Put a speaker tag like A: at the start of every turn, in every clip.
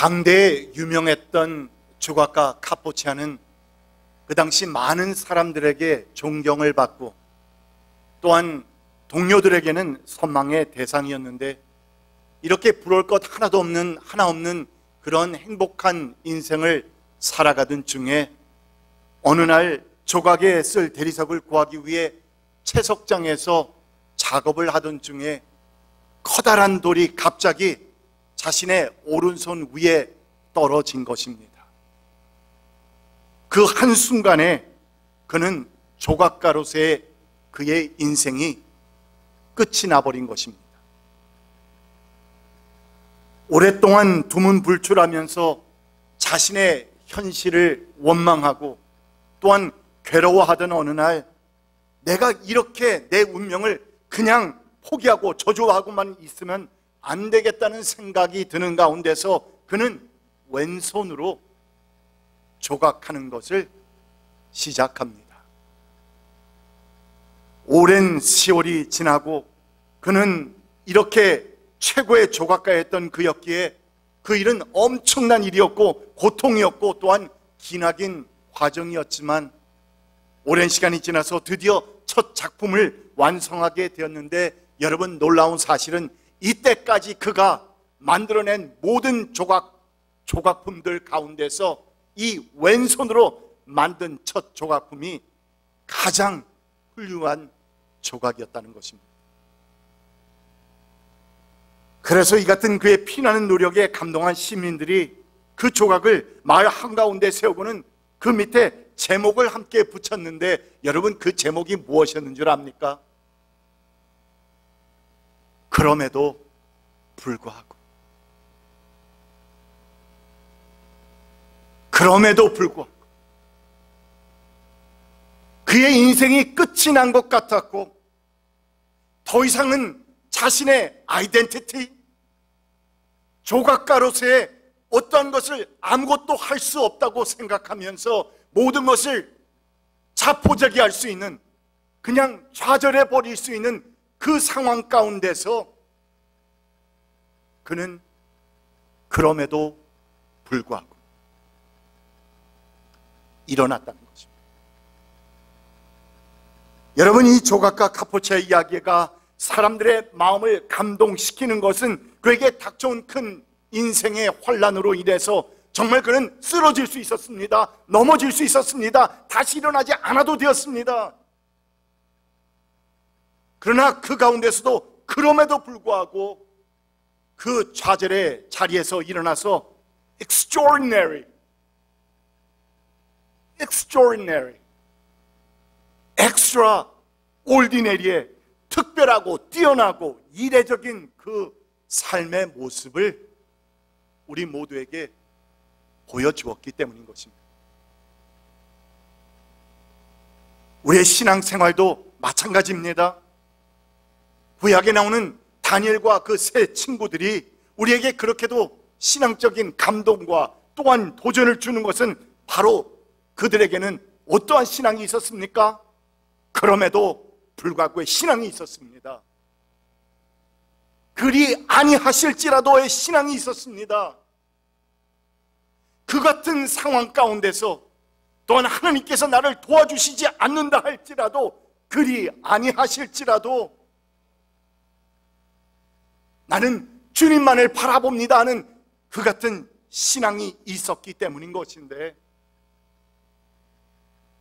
A: 당대에 유명했던 조각가 카포치아는 그 당시 많은 사람들에게 존경을 받고 또한 동료들에게는 선망의 대상이었는데, 이렇게 부러울 것 하나 없는 그런 행복한 인생을 살아가던 중에 어느 날 조각에 쓸 대리석을 구하기 위해 채석장에서 작업을 하던 중에 커다란 돌이 갑자기 자신의 오른손 위에 떨어진 것입니다. 그 한순간에 그는 조각가로서의 그의 인생이 끝이 나버린 것입니다. 오랫동안 두문불출하면서 자신의 현실을 원망하고 또한 괴로워하던 어느 날, 내가 이렇게 내 운명을 그냥 포기하고 저주하고만 있으면 안 되겠다는 생각이 드는 가운데서 그는 왼손으로 조각하는 것을 시작합니다. 오랜 세월이 지나고 그는 이렇게 최고의 조각가였던 그였기에 그 일은 엄청난 일이었고 고통이었고 또한 기나긴 과정이었지만, 오랜 시간이 지나서 드디어 첫 작품을 완성하게 되었는데, 여러분, 놀라운 사실은 이때까지 그가 만들어낸 모든 조각품들 가운데서 이 왼손으로 만든 첫 조각품이 가장 훌륭한 조각이었다는 것입니다. 그래서 이 같은 그의 피나는 노력에 감동한 시민들이 그 조각을 마을 한가운데 세우고는 그 밑에 제목을 함께 붙였는데, 여러분, 그 제목이 무엇이었는 줄 압니까? 그럼에도 불구하고. 그럼에도 불구하고 그의 인생이 끝이 난 것 같았고, 더 이상은 자신의 아이덴티티, 조각가로서의 어떠한 것을 아무것도 할 수 없다고 생각하면서 모든 것을 자포자기할 수 있는, 그냥 좌절해 버릴 수 있는 그 상황 가운데서 그는 그럼에도 불구하고 일어났다는 것입니다. 여러분, 이 조각가 카포치아의 이야기가 사람들의 마음을 감동시키는 것은 그에게 닥쳐온 큰 인생의 환난으로 인해서 정말 그는 쓰러질 수 있었습니다. 넘어질 수 있었습니다. 다시 일어나지 않아도 되었습니다. 그러나 그 가운데서도 그럼에도 불구하고 그 좌절의 자리에서 일어나서 extraordinary, extraordinary의 특별하고 뛰어나고 이례적인 그 삶의 모습을 우리 모두에게 보여주었기 때문인 것입니다. 우리의 신앙생활도 마찬가지입니다. 구약에 나오는 다니엘과 그 세 친구들이 우리에게 그렇게도 신앙적인 감동과 또한 도전을 주는 것은 바로 그들에게는 어떠한 신앙이 있었습니까? 그럼에도 불구하고의 신앙이 있었습니다. 그리 아니하실지라도의 신앙이 있었습니다. 그 같은 상황 가운데서 또한 하나님께서 나를 도와주시지 않는다 할지라도, 그리 아니하실지라도 나는 주님만을 바라봅니다 하는 그 같은 신앙이 있었기 때문인 것인데,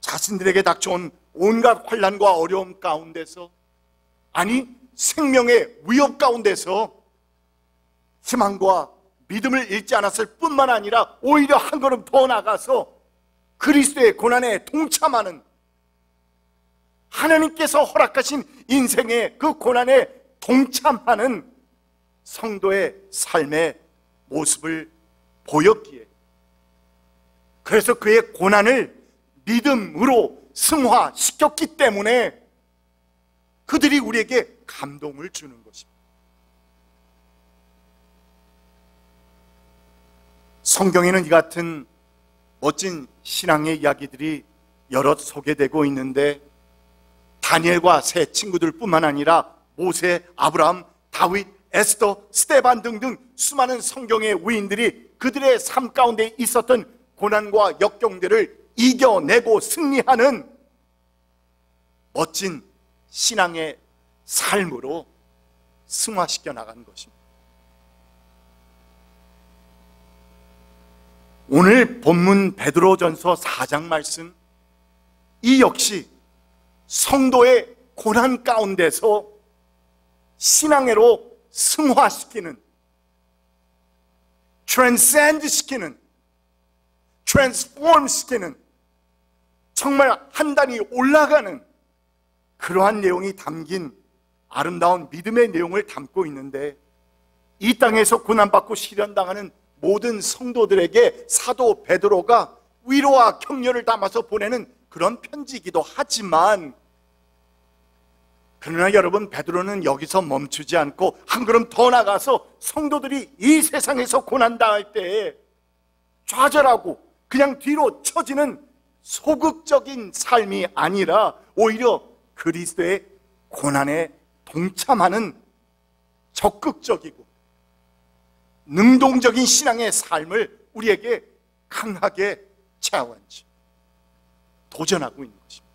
A: 자신들에게 닥쳐온 온갖 환난과 어려움 가운데서, 아니 생명의 위협 가운데서 희망과 믿음을 잃지 않았을 뿐만 아니라 오히려 한 걸음 더 나가서 그리스도의 고난에 동참하는, 하나님께서 허락하신 인생의 그 고난에 동참하는 성도의 삶의 모습을 보였기에, 그래서 그의 고난을 믿음으로 승화시켰기 때문에 그들이 우리에게 감동을 주는 것입니다. 성경에는 이 같은 멋진 신앙의 이야기들이 여럿 소개되고 있는데, 다니엘과 세 친구들 뿐만 아니라 모세, 아브라함, 다윗, 에스더, 스데반 등등 수많은 성경의 위인들이 그들의 삶 가운데 있었던 고난과 역경들을 이겨내고 승리하는 멋진 신앙의 삶으로 승화시켜 나가는 것입니다. 오늘 본문 베드로전서 4장 말씀, 이 역시 성도의 고난 가운데서 신앙으로 승화시키는, 트랜센드 시키는, 트랜스폼 시키는, 정말 한 단위 올라가는 그러한 내용이 담긴 아름다운 믿음의 내용을 담고 있는데, 이 땅에서 고난받고 시련당하는 모든 성도들에게 사도 베드로가 위로와 격려를 담아서 보내는 그런 편지이기도 하지만, 그러나 여러분, 베드로는 여기서 멈추지 않고 한 걸음 더 나가서 성도들이 이 세상에서 고난당할 때 좌절하고 그냥 뒤로 처지는 소극적인 삶이 아니라 오히려 그리스도의 고난에 동참하는 적극적이고 능동적인 신앙의 삶을 우리에게 강하게 챌린지, 도전하고 있는 것입니다.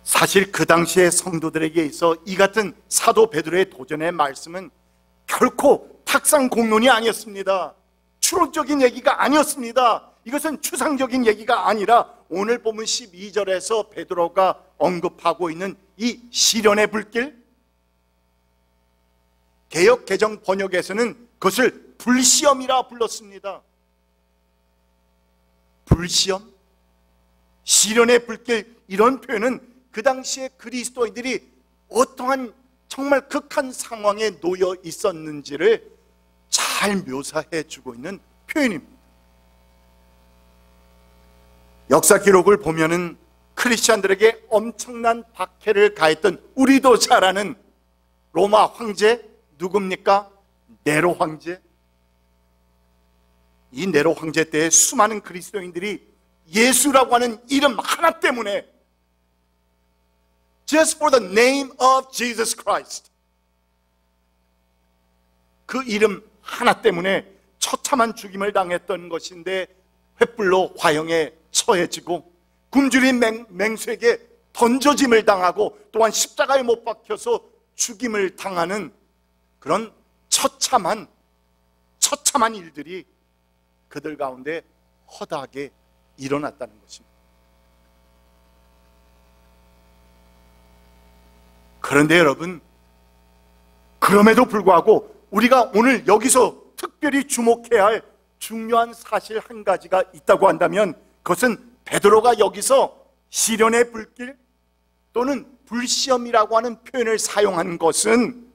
A: 사실 그 당시의 성도들에게 있어 이 같은 사도 베드로의 도전의 말씀은 결코 탁상 공론이 아니었습니다. 추론적인 얘기가 아니었습니다. 이것은 추상적인 얘기가 아니라 오늘 본문 12절에서 베드로가 언급하고 있는 이 시련의 불길, 개역 개정 번역에서는 그것을 불시험이라 불렀습니다. 불시험, 시련의 불길, 이런 표현은 그 당시에 그리스도인들이 어떠한 정말 극한 상황에 놓여 있었는지를 잘 묘사해 주고 있는 표현입니다. 역사 기록을 보면은 크리스찬들에게 엄청난 박해를 가했던, 우리도 잘 아는 로마 황제 누굽니까? 네로 황제. 이 네로 황제 때에 수많은 그리스도인들이 예수라고 하는 이름 하나 때문에, just for the name of Jesus Christ, 그 이름 하나 때문에 처참한 죽임을 당했던 것인데, 횃불로 화형에 처해지고 굶주린 맹수에게 던져짐을 당하고 또한 십자가에 못 박혀서 죽임을 당하는 그런 처참한 일들이 그들 가운데 허다하게 일어났다는 것입니다. 그런데 여러분, 그럼에도 불구하고 우리가 오늘 여기서 특별히 주목해야 할 중요한 사실 한 가지가 있다고 한다면, 그것은 베드로가 여기서 시련의 불길 또는 불시험이라고 하는 표현을 사용한 것은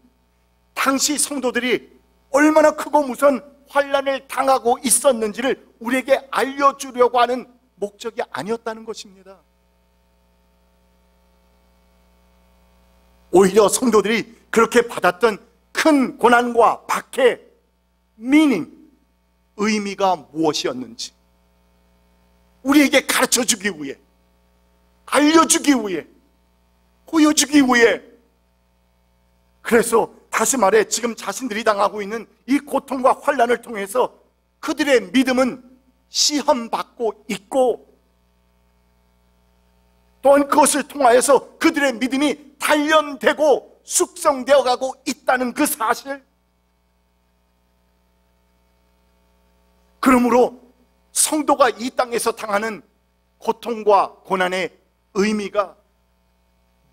A: 당시 성도들이 얼마나 크고 무서운 환난을 당하고 있었는지를 우리에게 알려주려고 하는 목적이 아니었다는 것입니다. 오히려 성도들이 그렇게 받았던 큰 고난과 박해, 의미가 무엇이었는지 우리에게 가르쳐주기 위해, 알려주기 위해, 보여주기 위해, 그래서 다시 말해 지금 자신들이 당하고 있는 이 고통과 환난을 통해서 그들의 믿음은 시험받고 있고, 또한 그것을 통하여서 그들의 믿음이 단련되고 숙성되어 가고 있다는 그 사실, 그러므로 성도가 이 땅에서 당하는 고통과 고난의 의미가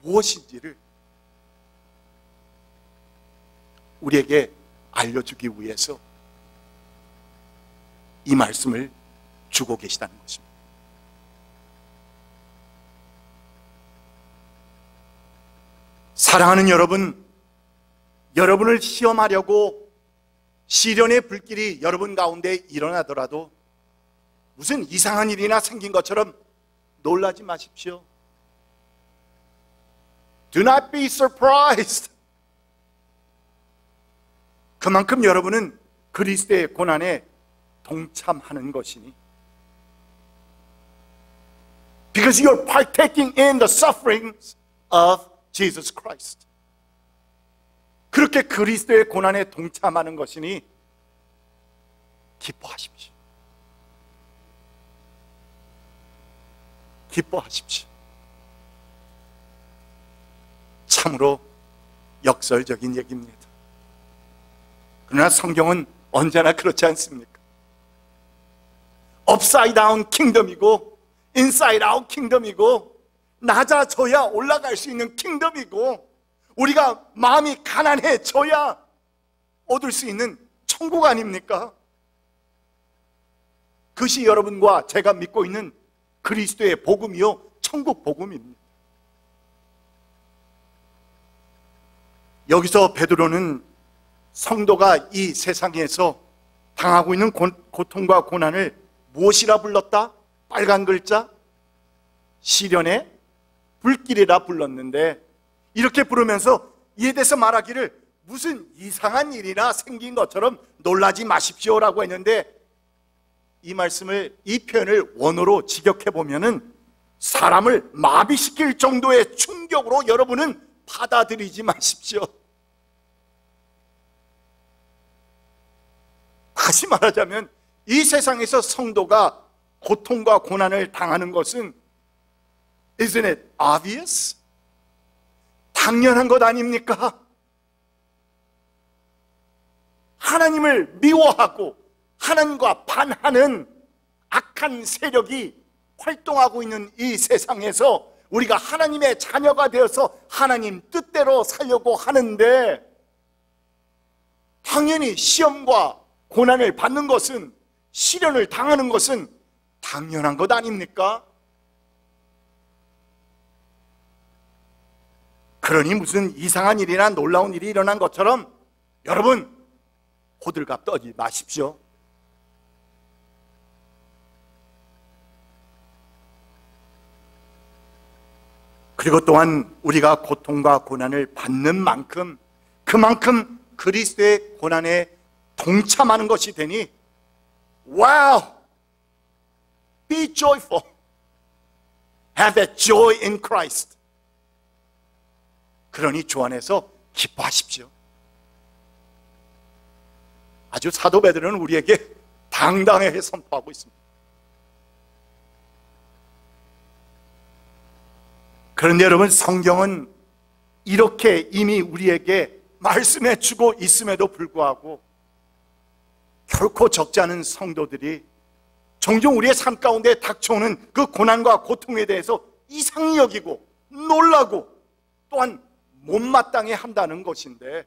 A: 무엇인지를 우리에게 알려주기 위해서 이 말씀을 주고 계시다는 것입니다. 사랑하는 여러분, 여러분을 시험하려고 시련의 불길이 여러분 가운데 일어나더라도 무슨 이상한 일이나 생긴 것처럼 놀라지 마십시오. Do not be surprised. 그만큼 여러분은 그리스도의 고난에 동참하는 것이니, because you are partaking in the sufferings of Jesus Christ. 그렇게 그리스도의 고난에 동참하는 것이니 기뻐하십시오. 기뻐하십시오. 참으로 역설적인 얘기입니다. 그러나 성경은 언제나 그렇지 않습니까? 업사이드 다운 킹덤이고 인사이드 아웃 킹덤이고 낮아져야 올라갈 수 있는 킹덤이고 우리가 마음이 가난해져야 얻을 수 있는 천국 아닙니까? 그것이 여러분과 제가 믿고 있는 그리스도의 복음이요 천국 복음입니다. 여기서 베드로는 성도가 이 세상에서 당하고 있는 고통과 고난을 무엇이라 불렀다? 빨간 글자 시련의 불길이라 불렀는데, 이렇게 부르면서 이에 대해서 말하기를 무슨 이상한 일이나 생긴 것처럼 놀라지 마십시오라고 했는데, 이 말씀을, 이 표현을 원어로 직역해 보면은 사람을 마비시킬 정도의 충격으로 여러분은 받아들이지 마십시오. 다시 말하자면 이 세상에서 성도가 고통과 고난을 당하는 것은 Isn't it obvious? 당연한 것 아닙니까? 하나님을 미워하고 하나님과 반하는 악한 세력이 활동하고 있는 이 세상에서 우리가 하나님의 자녀가 되어서 하나님 뜻대로 살려고 하는데, 당연히 시험과 고난을 받는 것은, 시련을 당하는 것은 당연한 것 아닙니까? 그러니 무슨 이상한 일이나 놀라운 일이 일어난 것처럼 여러분 호들갑 떨지 마십시오. 그리고 또한 우리가 고통과 고난을 받는 만큼 그만큼 그리스도의 고난에 동참하는 것이 되니 Wow! Be joyful. Have that joy in Christ. 그러니 주 안에서 기뻐하십시오. 아주 사도 베드로는 우리에게 당당하게 선포하고 있습니다. 그런데 여러분, 성경은 이렇게 이미 우리에게 말씀해 주고 있음에도 불구하고 결코 적지 않은 성도들이 종종 우리의 삶 가운데 닥쳐오는 그 고난과 고통에 대해서 이상히 여기고 놀라고 또한 못마땅해 한다는 것인데,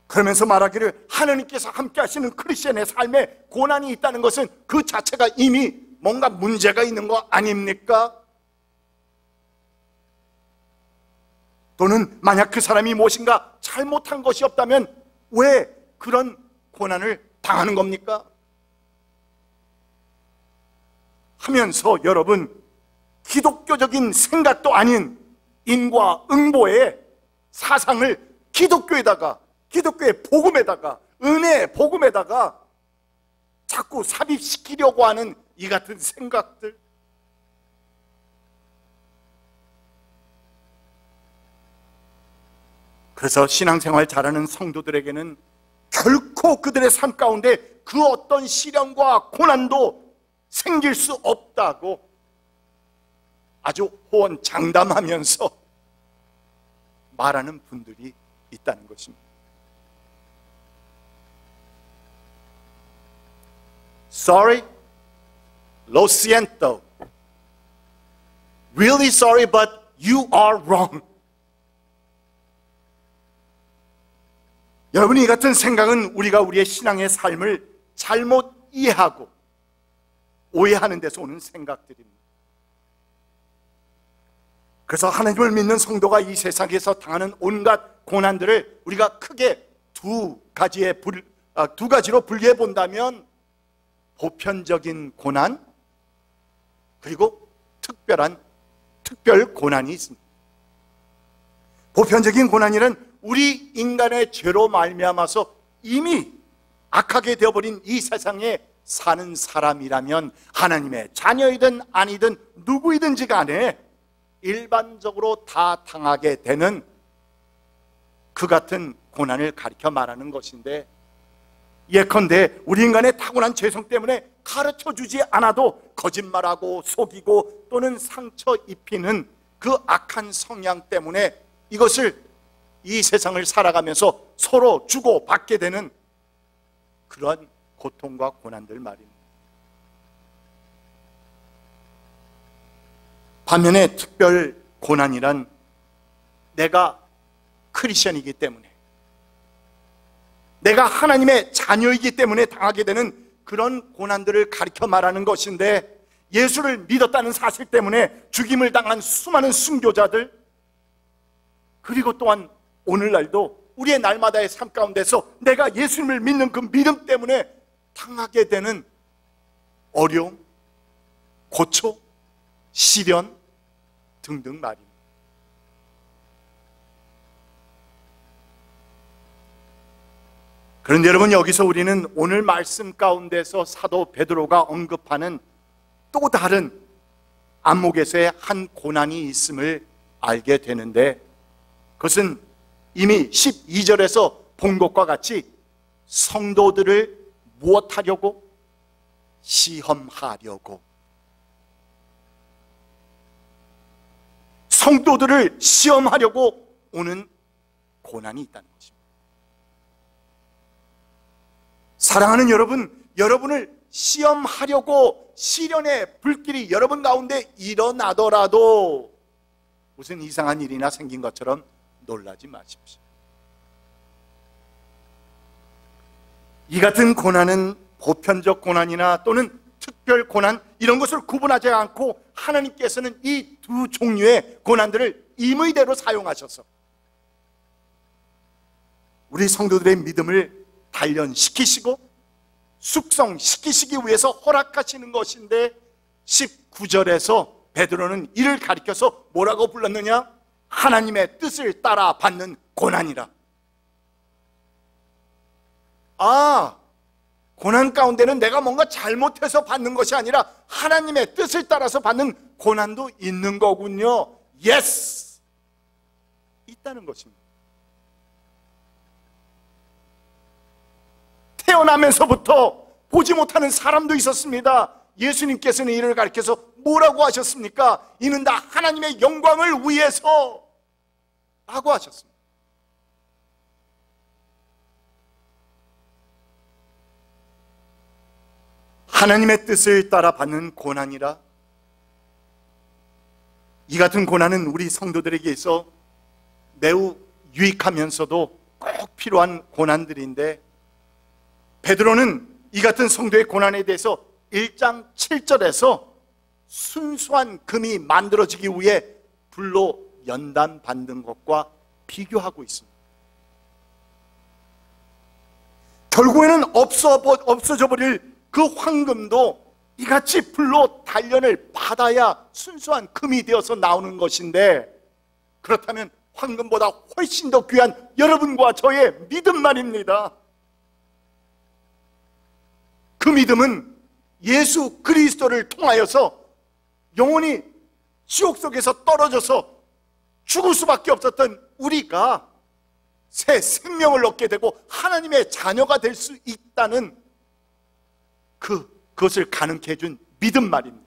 A: 그러면서 말하기를 하나님께서 함께 하시는 크리스천의 삶에 고난이 있다는 것은 그 자체가 이미 뭔가 문제가 있는 거 아닙니까? 또는 만약 그 사람이 무엇인가 잘못한 것이 없다면 왜 그런 고난을 당하는 겁니까? 하면서 여러분, 기독교적인 생각도 아닌 인과응보의 사상을 기독교에다가, 기독교의 복음에다가, 은혜의 복음에다가 자꾸 삽입시키려고 하는 이 같은 생각들, 그래서 신앙생활 잘하는 성도들에게는 결코 그들의 삶 가운데 그 어떤 시련과 고난도 생길 수 없다고 아주 호언장담하면서 말하는 분들이 있다는 것입니다. Sorry, lo siento. Really sorry, but you are wrong. 여러분, 이 같은 생각은 우리가 우리의 신앙의 삶을 잘못 이해하고 오해하는 데서 오는 생각들입니다. 그래서 하나님을 믿는 성도가 이 세상에서 당하는 온갖 고난들을 우리가 크게 두 가지로 분리해 본다면 보편적인 고난, 그리고 특별 고난이 있습니다. 보편적인 고난이란 우리 인간의 죄로 말미암아서 이미 악하게 되어버린 이 세상에 사는 사람이라면 하나님의 자녀이든 아니든 누구이든지 간에 일반적으로 다 당하게 되는 그 같은 고난을 가리켜 말하는 것인데, 예컨대 우리 인간의 타고난 죄성 때문에 가르쳐주지 않아도 거짓말하고 속이고 또는 상처 입히는 그 악한 성향 때문에 이것을 이 세상을 살아가면서 서로 주고받게 되는 그러한 고통과 고난들 말입니다. 반면에 특별 고난이란 내가 크리스천이기 때문에, 내가 하나님의 자녀이기 때문에 당하게 되는 그런 고난들을 가리켜 말하는 것인데, 예수를 믿었다는 사실 때문에 죽임을 당한 수많은 순교자들, 그리고 또한 오늘날도 우리의 날마다의 삶 가운데서 내가 예수님을 믿는 그 믿음 때문에 당하게 되는 어려움, 고초, 시련 등등 말입니다. 그런데 여러분, 여기서 우리는 오늘 말씀 가운데서 사도 베드로가 언급하는 또 다른 안목에서의 한 고난이 있음을 알게 되는데, 그것은 이미 12절에서 본 것과 같이 성도들을 무엇하려고? 시험하려고. 성도들을 시험하려고 오는 고난이 있다는 것입니다. 사랑하는 여러분, 여러분을 시험하려고 시련의 불길이 여러분 가운데 일어나더라도 무슨 이상한 일이나 생긴 것처럼 놀라지 마십시오. 이 같은 고난은 보편적 고난이나 또는 특별 고난, 이런 것을 구분하지 않고 하나님께서는 이 두 종류의 고난들을 임의대로 사용하셔서 우리 성도들의 믿음을 단련시키시고 숙성시키시기 위해서 허락하시는 것인데, 19절에서 베드로는 이를 가리켜서 뭐라고 불렀느냐? 하나님의 뜻을 따라 받는 고난이라. 고난 가운데는 내가 뭔가 잘못해서 받는 것이 아니라 하나님의 뜻을 따라서 받는 고난도 있는 거군요. 예스! 있다는 것입니다. 태어나면서부터 보지 못하는 사람도 있었습니다. 예수님께서는 이를 가리켜서 뭐라고 하셨습니까? 이는 다 하나님의 영광을 위해서 라고 하셨습니다. 하나님의 뜻을 따라 받는 고난이라. 이 같은 고난은 우리 성도들에게 있어 매우 유익하면서도 꼭 필요한 고난들인데, 베드로는 이 같은 성도의 고난에 대해서 1장 7절에서 순수한 금이 만들어지기 위해 불로 연단 받는 것과 비교하고 있습니다. 결국에는 없어져 버릴 그 황금도 이같이 불로 단련을 받아야 순수한 금이 되어서 나오는 것인데, 그렇다면 황금보다 훨씬 더 귀한 여러분과 저의 믿음 말입니다. 그 믿음은 예수 그리스도를 통하여서 영원히 지옥 속에서 떨어져서 죽을 수밖에 없었던 우리가 새 생명을 얻게 되고 하나님의 자녀가 될 수 있다는 그것을 가능케 해준 믿음 말입니다.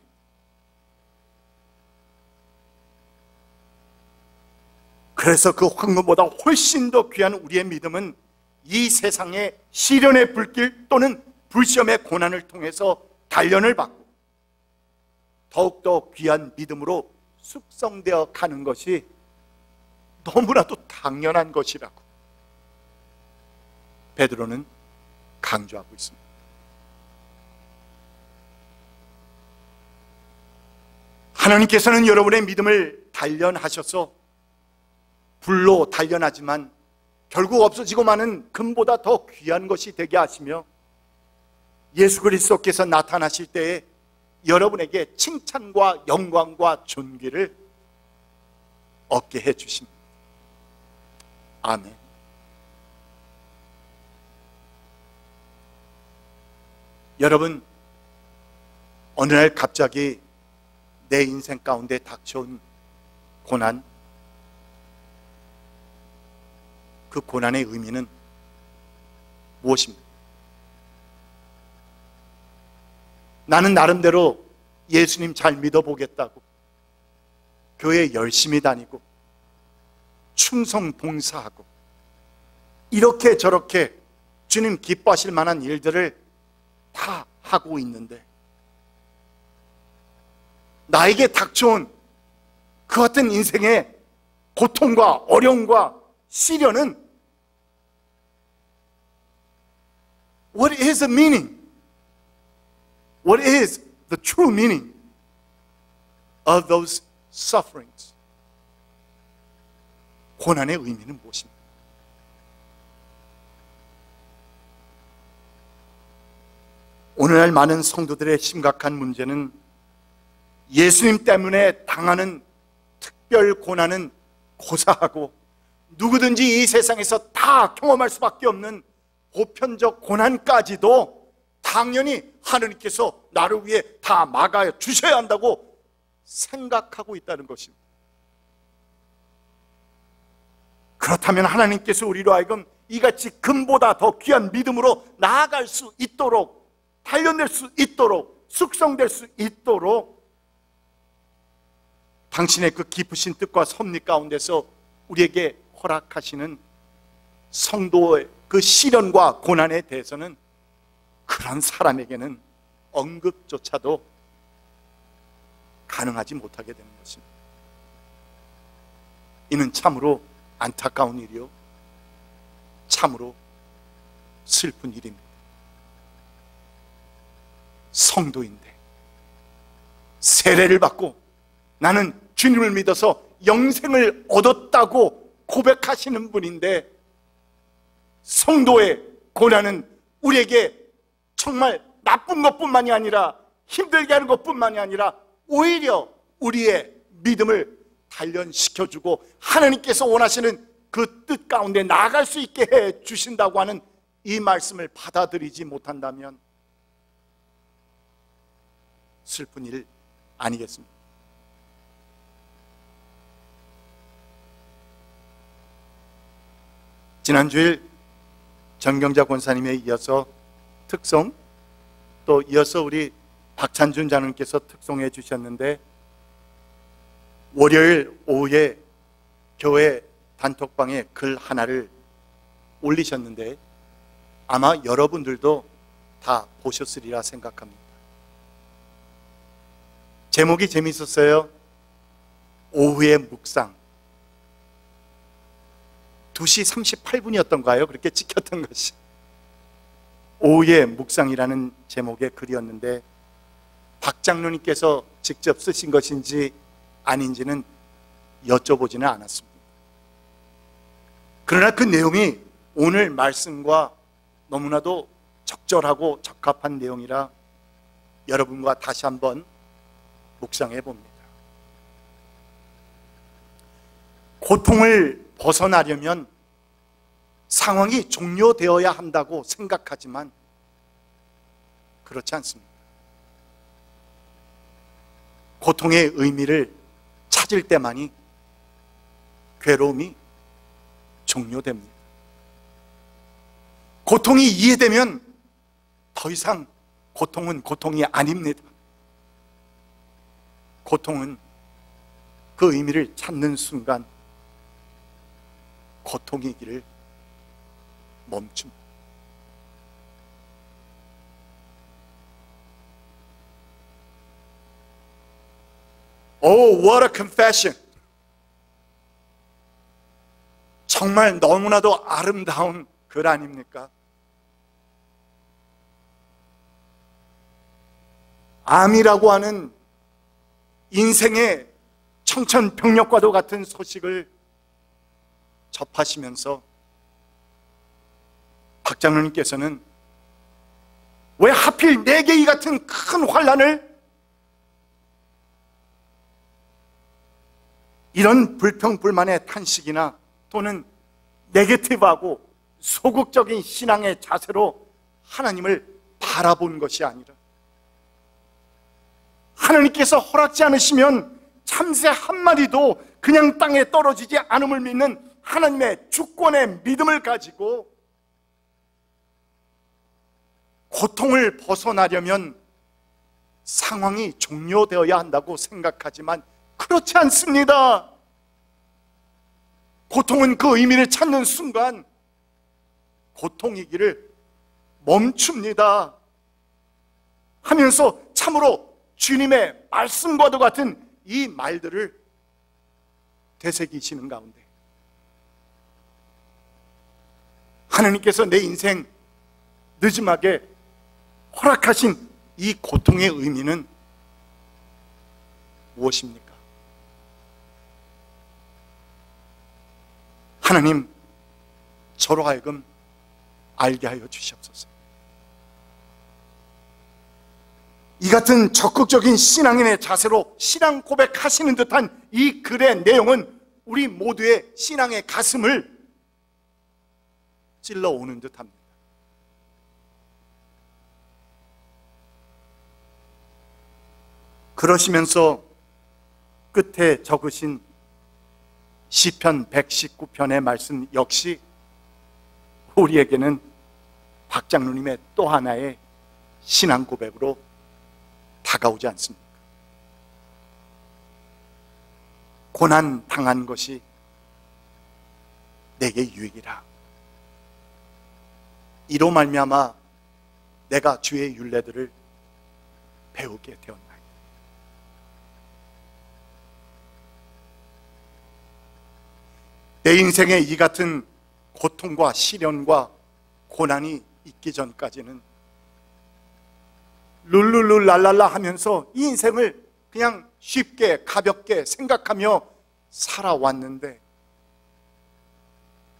A: 그래서 그 황금보다 훨씬 더 귀한 우리의 믿음은 이 세상의 시련의 불길 또는 불시험의 고난을 통해서 단련을 받고 더욱더 귀한 믿음으로 숙성되어 가는 것이 너무나도 당연한 것이라고 베드로는 강조하고 있습니다. 하나님께서는 여러분의 믿음을 단련하셔서 불로 단련하지만 결국 없어지고 마는 금보다 더 귀한 것이 되게 하시며, 예수 그리스도께서 나타나실 때에 여러분에게 칭찬과 영광과 존귀를 얻게 해주십니다. 아멘. 여러분, 어느 날 갑자기 내 인생 가운데 닥쳐온 고난, 그 고난의 의미는 무엇입니까? 나는 나름대로 예수님 잘 믿어보겠다고 교회 열심히 다니고 충성 봉사하고 이렇게 저렇게 주님 기뻐하실 만한 일들을 다 하고 있는데 나에게 닥쳐온 그 같은 인생의 고통과 어려움과 시련은 What is the meaning? What is the true meaning of those sufferings? 고난의 의미는 무엇입니까? 오늘날 많은 성도들의 심각한 문제는 예수님 때문에 당하는 특별 고난은 고사하고 누구든지 이 세상에서 다 경험할 수밖에 없는 보편적 고난까지도 당연히 하느님께서 나를 위해 다 막아 주셔야 한다고 생각하고 있다는 것입니다. 그렇다면 하나님께서 우리로 하여금 이같이 금보다 더 귀한 믿음으로 나아갈 수 있도록, 단련될 수 있도록, 숙성될 수 있도록 당신의 그 깊으신 뜻과 섭리 가운데서 우리에게 허락하시는 성도의 그 시련과 고난에 대해서는 그런 사람에게는 언급조차도 가능하지 못하게 되는 것입니다. 이는 참으로 안타까운 일이요, 참으로 슬픈 일입니다. 성도인데 세례를 받고 나는 주님을 믿어서 영생을 얻었다고 고백하시는 분인데 성도의 고난은 우리에게 정말 나쁜 것뿐만이 아니라 힘들게 하는 것뿐만이 아니라 오히려 우리의 믿음을 단련시켜주고 하나님께서 원하시는 그 뜻 가운데 나아갈 수 있게 해 주신다고 하는 이 말씀을 받아들이지 못한다면 슬픈 일 아니겠습니까? 지난주일 정경자 권사님에 이어서 특송, 또 이어서 우리 박찬준 장로님께서 특송해 주셨는데 월요일 오후에 교회 단톡방에 글 하나를 올리셨는데 아마 여러분들도 다 보셨으리라 생각합니다. 제목이 재미있었어요. 오후의 묵상. 2시 38분이었던가요? 그렇게 찍혔던 것이. 오후의 묵상이라는 제목의 글이었는데 박 장로님께서 직접 쓰신 것인지 아닌지는 여쭤보지는 않았습니다. 그러나 그 내용이 오늘 말씀과 너무나도 적절하고 적합한 내용이라 여러분과 다시 한번 묵상해 봅니다. 고통을 벗어나려면 상황이 종료되어야 한다고 생각하지만 그렇지 않습니다. 고통의 의미를 찾을 때만이 괴로움이 종료됩니다. 고통이 이해되면 더 이상 고통은 고통이 아닙니다. 고통은 그 의미를 찾는 순간 고통이기를 멈춥니다. Oh, what a confession! 정말 너무나도 아름다운 글 아닙니까? 암이라고 하는 인생의 청천벽력과도 같은 소식을 접하시면서 박 장로님께서는 왜 하필 내게 이 같은 큰 환난을, 이런 불평불만의 탄식이나 또는 네게티브하고 소극적인 신앙의 자세로 하나님을 바라본 것이 아니라 하나님께서 허락지 않으시면 참새 한 마리도 그냥 땅에 떨어지지 않음을 믿는 하나님의 주권의 믿음을 가지고 고통을 벗어나려면 상황이 종료되어야 한다고 생각하지만 그렇지 않습니다. 고통은 그 의미를 찾는 순간 고통이기를 멈춥니다 하면서 참으로 주님의 말씀과도 같은 이 말들을 되새기시는 가운데 하나님께서 내 인생 늦음하게 허락하신 이 고통의 의미는 무엇입니까? 하나님, 저로 하여금 알게 하여 주시옵소서. 이 같은 적극적인 신앙인의 자세로 신앙 고백하시는 듯한 이 글의 내용은 우리 모두의 신앙의 가슴을 찔러오는 듯합니다. 그러시면서 끝에 적으신 시편 119편의 말씀 역시 우리에게는 박장로님의 또 하나의 신앙 고백으로 다가오지 않습니까? 고난 당한 것이 내게 유익이라. 이로 말미암아 내가 주의 율례들을 배우게 되었나이다. 내 인생에 이 같은 고통과 시련과 고난이 있기 전까지는 룰룰룰랄랄라 하면서 이 인생을 그냥 쉽게 가볍게 생각하며 살아왔는데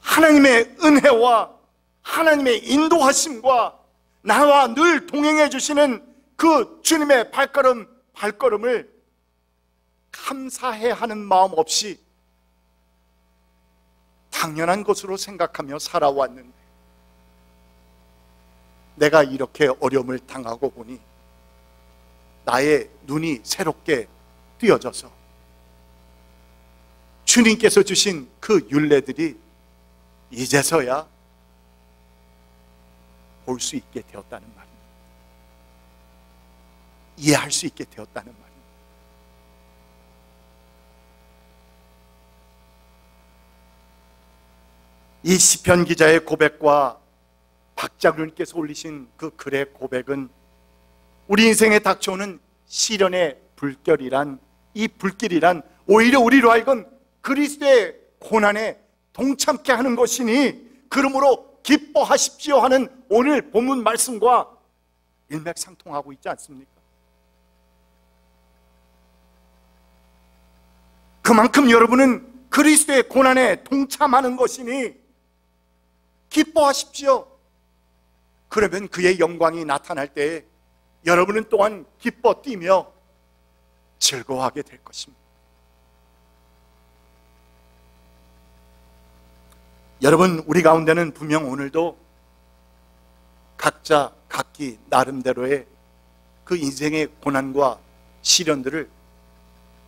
A: 하나님의 은혜와 하나님의 인도하심과 나와 늘 동행해 주시는 그 주님의 발걸음을 감사해 하는 마음 없이 당연한 것으로 생각하며 살아왔는데 내가 이렇게 어려움을 당하고 보니 나의 눈이 새롭게 뜨여져서 주님께서 주신 그 율례들이 이제서야 볼 수 있게 되었다는 말입니다. 이해할 수 있게 되었다는 말입니다. 이 시편 기자의 고백과 박장로님께서 올리신 그 글의 고백은 우리 인생에 닥쳐오는 시련의 불길이란 오히려 우리로 하여금 그리스도의 고난에 동참케 하는 것이니 그러므로 기뻐하십시오 하는 오늘 본문 말씀과 일맥상통하고 있지 않습니까? 그만큼 여러분은 그리스도의 고난에 동참하는 것이니 기뻐하십시오. 그러면 그의 영광이 나타날 때에 여러분은 또한 기뻐 뛰며 즐거워하게 될 것입니다. 여러분, 우리 가운데는 분명 오늘도 각자 각기 나름대로의 그 인생의 고난과 시련들을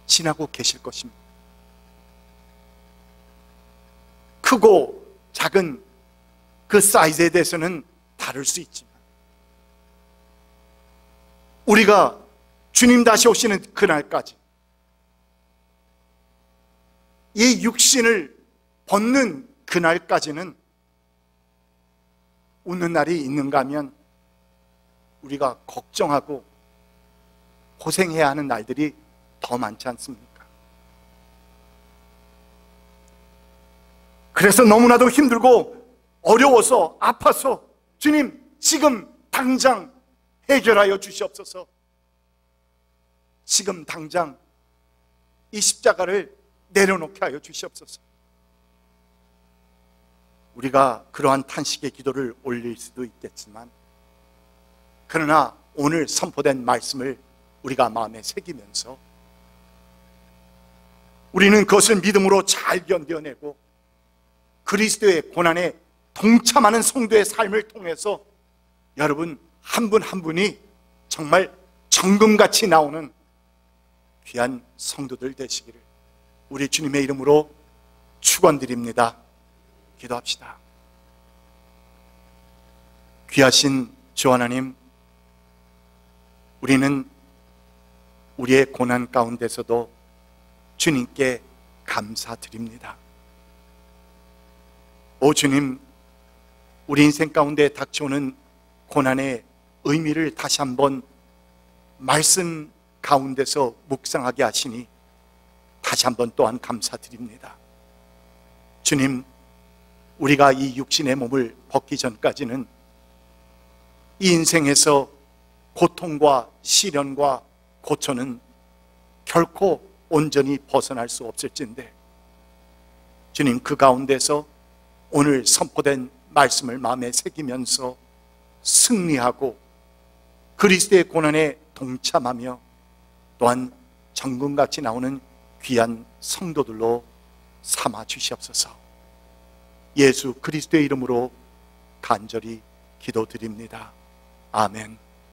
A: 지나고 계실 것입니다. 크고 작은 그 사이즈에 대해서는 다를 수 있지만 우리가 주님 다시 오시는 그날까지 이 육신을 벗는 그날까지는 웃는 날이 있는가 하면 우리가 걱정하고 고생해야 하는 날들이 더 많지 않습니까? 그래서 너무나도 힘들고 어려워서 아파서 주님 지금 당장 해결하여 주시옵소서. 지금 당장 이 십자가를 내려놓게 하여 주시옵소서. 우리가 그러한 탄식의 기도를 올릴 수도 있겠지만 그러나 오늘 선포된 말씀을 우리가 마음에 새기면서 우리는 그것을 믿음으로 잘 견뎌내고 그리스도의 고난에 동참하는 성도의 삶을 통해서 여러분 한 분 한 분이 정말 정금같이 나오는 귀한 성도들 되시기를 우리 주님의 이름으로 축원드립니다. 기도합시다. 귀하신 주 하나님, 우리는 우리의 고난 가운데서도 주님께 감사드립니다. 오 주님, 우리 인생 가운데 닥쳐오는 고난의 의미를 다시 한번 말씀 가운데서 묵상하게 하시니 다시 한번 또한 감사드립니다. 주님, 우리가 이 육신의 몸을 벗기 전까지는 이 인생에서 고통과 시련과 고초는 결코 온전히 벗어날 수 없을진데, 주님, 그 가운데서 오늘 선포된 말씀을 마음에 새기면서 승리하고 그리스도의 고난에 동참하며 또한 정금같이 나오는 귀한 성도들로 삼아 주시옵소서. 예수 그리스도의 이름으로 간절히 기도드립니다. 아멘.